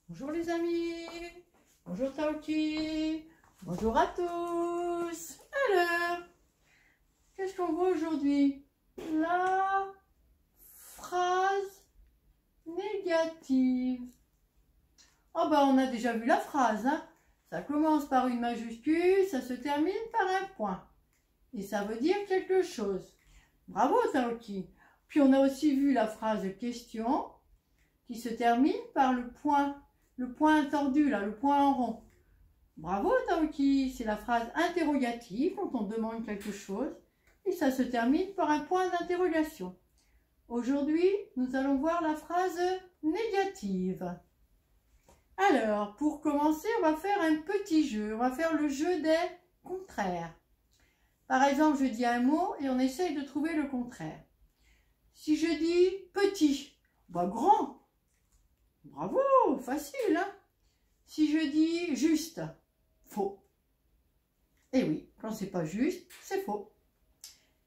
Bonjour les amis, bonjour Taoki, bonjour à tous. Alors, qu'est-ce qu'on voit aujourd'hui? La phrase négative. Oh bah on a déjà vu la phrase, hein. Ça commence par une majuscule, ça se termine par un point. Et ça veut dire quelque chose. Bravo Taoki. Puis on a aussi vu la phrase question qui se termine par le point tordu, là, le point en rond. Bravo Taoki, c'est la phrase interrogative quand on demande quelque chose et ça se termine par un point d'interrogation. Aujourd'hui, nous allons voir la phrase négative. Alors, pour commencer, on va faire un petit jeu. On va faire le jeu des contraires. Par exemple, je dis un mot et on essaye de trouver le contraire. Si je dis petit, bah grand. Bravo, facile, hein? Si je dis juste, faux. Eh oui, quand c'est pas juste, c'est faux.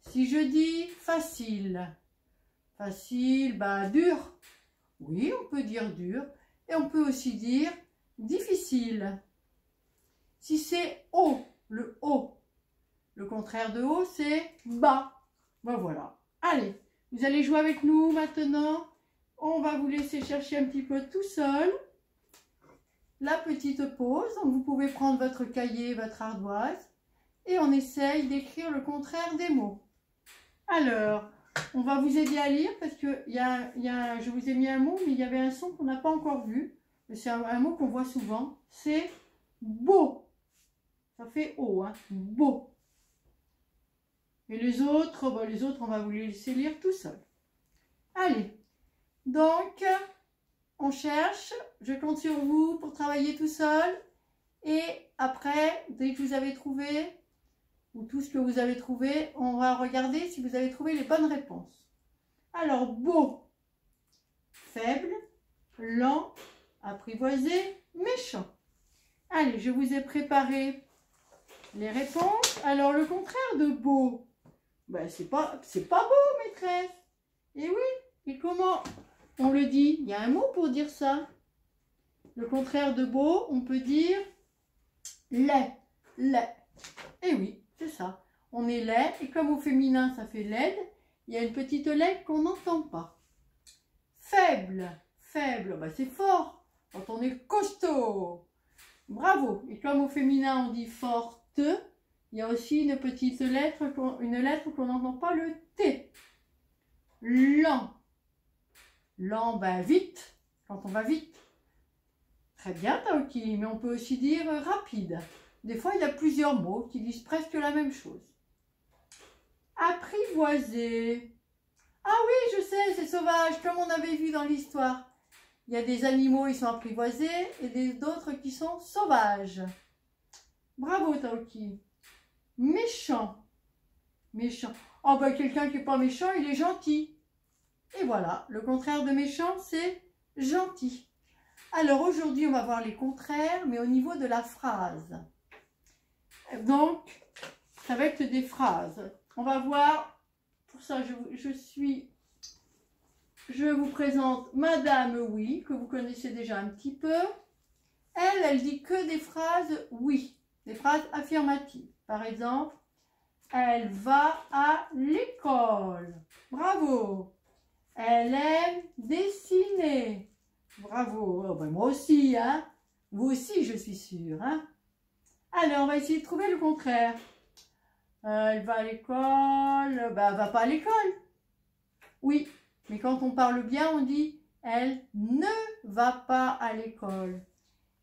Si je dis facile, bah dur. Oui, on peut dire dur. Et on peut aussi dire difficile. Si c'est haut, le haut, le contraire de haut, c'est bas. Ben voilà. Allez, vous allez jouer avec nous maintenant. On va vous laisser chercher un petit peu tout seul. La petite pause. Donc vous pouvez prendre votre cahier, votre ardoise. Et on essaye d'écrire le contraire des mots. Alors, on va vous aider à lire parce que je vous ai mis un mot, mais il y avait un son qu'on n'a pas encore vu. C'est un mot qu'on voit souvent. C'est beau. Ça fait haut, hein, beau. Et les autres, on va vous les laisser lire tout seul. Allez, donc, on cherche. Je compte sur vous pour travailler tout seul. Et après, dès que vous avez trouvé, ou tout ce que vous avez trouvé, on va regarder si vous avez trouvé les bonnes réponses. Alors, beau, faible, lent, apprivoisé, méchant. Allez, je vous ai préparé les réponses. Alors, le contraire de beau, ben, c'est pas beau, maîtresse. Et oui, et comment on le dit? Il y a un mot pour dire ça. Le contraire de beau, on peut dire laid, laid. Et oui, c'est ça. On est laid, et comme au féminin, ça fait laide, il y a une petite laide qu'on n'entend pas. Faible, faible, ben, c'est fort, quand on est costaud. Bravo. Et comme au féminin, on dit forte, il y a aussi une petite lettre, qu'on n'entend pas, le T. Lent. Lent, ben vite, quand on va vite. Très bien, Taoki, mais on peut aussi dire rapide. Des fois, il y a plusieurs mots qui disent presque la même chose. Apprivoiser. Ah oui, je sais, c'est sauvage, comme on avait vu dans l'histoire. Il y a des animaux, ils sont apprivoisés, et d'autres qui sont sauvages. Bravo, Taoki. Méchant. Méchant. Oh, ben, quelqu'un qui n'est pas méchant, il est gentil. Et voilà, le contraire de méchant, c'est gentil. Alors, aujourd'hui, on va voir les contraires, mais au niveau de la phrase. Donc, ça va être des phrases. On va voir, pour ça, je vous présente Madame Oui, que vous connaissez déjà un petit peu. Elle dit que des phrases oui, des phrases affirmatives. Par exemple, elle va à l'école. Bravo. Elle aime dessiner. Bravo. Oh, ben moi aussi, hein. Vous aussi, je suis sûre, hein. Alors, on va essayer de trouver le contraire. Elle va à l'école. Ben, elle va pas à l'école. Oui, mais quand on parle bien, on dit elle ne va pas à l'école.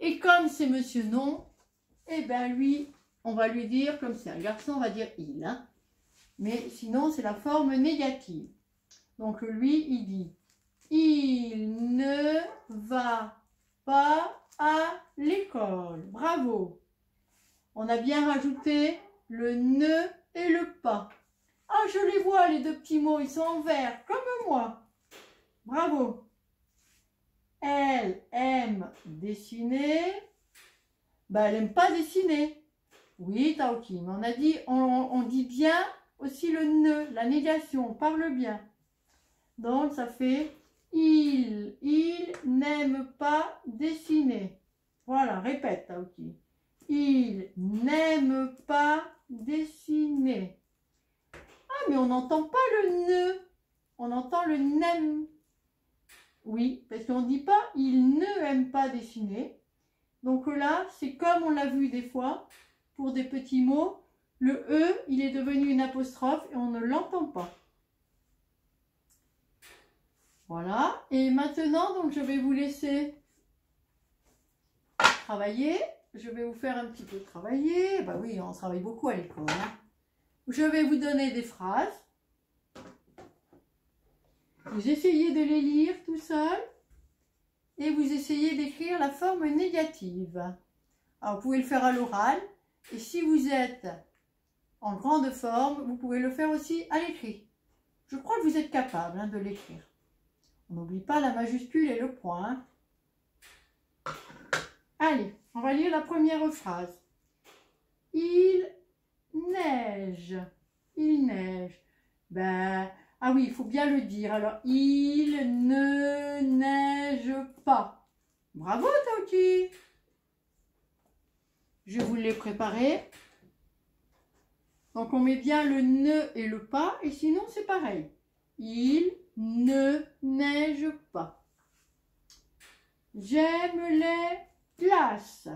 Et comme c'est monsieur non, eh bien lui, on va lui dire, comme c'est un garçon, on va dire il. Hein. Mais sinon, c'est la forme négative. Donc lui, il dit il ne va pas à l'école. Bravo. On a bien rajouté le ne et le pas. Ah, je les vois, les deux petits mots, ils sont en vert, comme moi. Bravo. Elle aime dessiner. Ben, elle n'aime pas dessiner. Oui, Taoki, mais on a dit, on dit bien aussi le ne, la négation, on parle bien. Donc, ça fait Il n'aime pas dessiner. Voilà, répète, Taoki. Il n'aime pas dessiner. Ah, mais on n'entend pas le ne. On entend le n'aime. Oui, parce qu'on ne dit pas il ne aime pas dessiner. Donc là, c'est comme on l'a vu des fois, pour des petits mots, le E, il est devenu une apostrophe et on ne l'entend pas. Voilà, et maintenant, donc je vais vous laisser travailler. Je vais vous faire un petit peu travailler. Bah oui, on travaille beaucoup à l'école. Hein. Je vais vous donner des phrases. Vous essayez de les lire tout seul et vous essayez d'écrire la forme négative. Alors, vous pouvez le faire à l'oral et si vous êtes en grande forme, vous pouvez le faire aussi à l'écrit. Je crois que vous êtes capable hein, de l'écrire. On n'oublie pas la majuscule et le point. Hein. Allez, on va lire la première phrase. Il neige. Il neige. Ben, ah oui, il faut bien le dire. Alors, il ne neige pas. Bravo, Taoki. Je vous l'ai préparé. Donc, on met bien le ne et le pas. Et sinon, c'est pareil. Il ne neige pas. J'aime les glaces.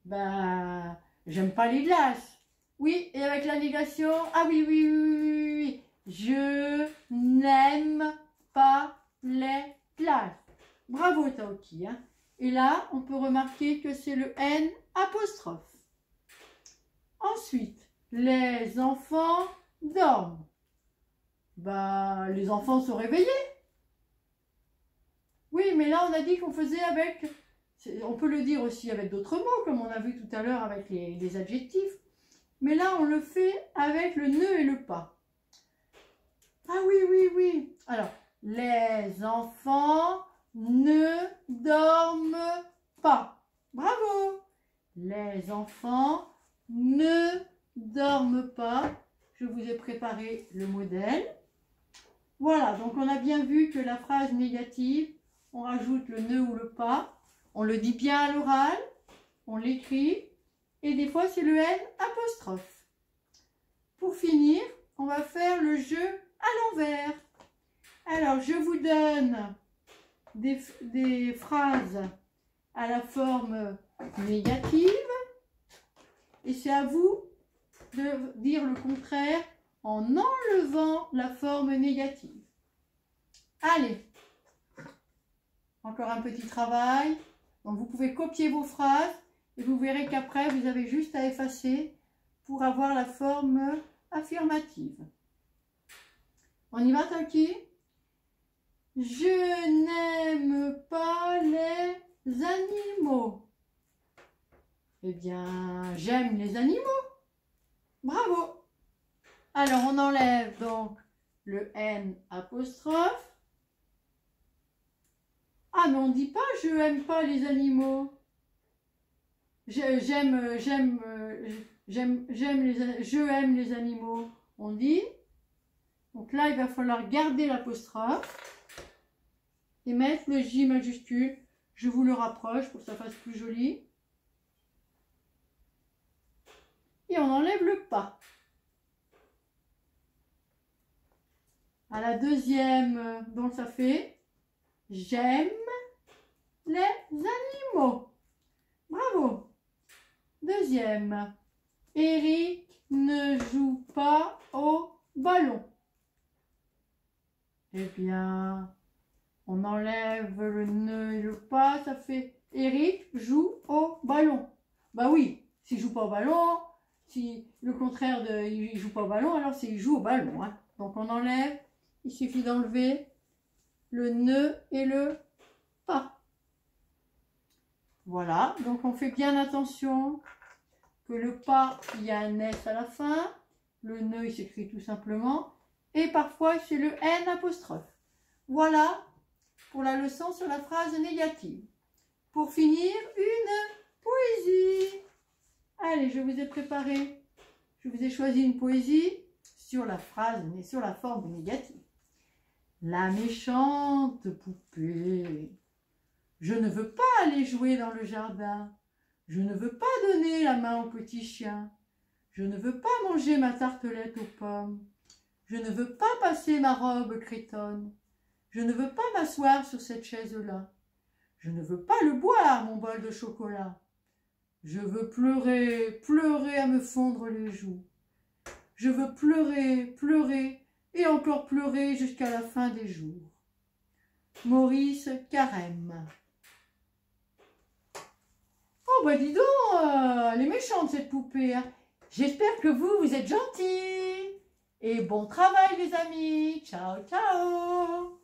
Ben, j'aime pas les glaces. Oui, et avec la négation, ah oui, oui, oui, oui, oui. Je n'aime pas les glaces. Bravo, Taoki. Hein. Et là, on peut remarquer que c'est le N apostrophe. Ensuite, les enfants dorment. Ben, les enfants sont réveillés. Oui, mais là, on a dit qu'on faisait avec... On peut le dire aussi avec d'autres mots, comme on a vu tout à l'heure avec les adjectifs. Mais là, on le fait avec le ne et le pas. Ah oui, oui, oui. Alors, les enfants ne dorment pas. Bravo. Les enfants ne dorment pas. Je vous ai préparé le modèle. Voilà, donc on a bien vu que la phrase négative, on rajoute le ne ou le pas. On le dit bien à l'oral, on l'écrit, et des fois c'est le N apostrophe. Pour finir, on va faire le jeu à l'envers. Alors, je vous donne des phrases à la forme négative, et c'est à vous de dire le contraire en enlevant la forme négative. Allez, encore un petit travail. Donc vous pouvez copier vos phrases et vous verrez qu'après vous avez juste à effacer pour avoir la forme affirmative. On y va, Taoki? Je n'aime pas les animaux. Eh bien, j'aime les animaux. Bravo. Alors, on enlève donc le N apostrophe. Ah, mais on ne dit pas « je n'aime pas les animaux ». Je aime les animaux. On dit. Donc là, il va falloir garder l'apostrophe et mettre le J majuscule. Je vous le rapproche pour que ça fasse plus joli. Et on enlève le pas. À la deuxième, donc ça fait « j'aime les animaux ». Bravo. Deuxième, Eric ne joue pas au ballon. Eh bien, on enlève le ne et le pas, ça fait Eric joue au ballon. Bah oui, s'il joue pas au ballon, si le contraire de il joue pas au ballon, alors c'est il joue au ballon. Hein. Donc on enlève, il suffit d'enlever le ne et le pas. Voilà, donc on fait bien attention que le pas, il y a un S à la fin, le ne, il s'écrit tout simplement, et parfois c'est le N apostrophe. Voilà pour la leçon sur la phrase négative. Pour finir, une poésie. Allez, je vous ai préparé, je vous ai choisi une poésie sur la phrase, mais sur la forme négative. La méchante poupée. Je ne veux pas aller jouer dans le jardin. Je ne veux pas donner la main au petit chien. Je ne veux pas manger ma tartelette aux pommes. Je ne veux pas passer ma robe crétonne. Je ne veux pas m'asseoir sur cette chaise-là. Je ne veux pas le boire, mon bol de chocolat. Je veux pleurer, pleurer à me fondre les joues. Je veux pleurer, pleurer et encore pleurer jusqu'à la fin des jours. Maurice Carême. Oh bah dis donc, elle est méchante cette poupée. Hein. J'espère que vous êtes gentils. Et bon travail les amis. Ciao, ciao.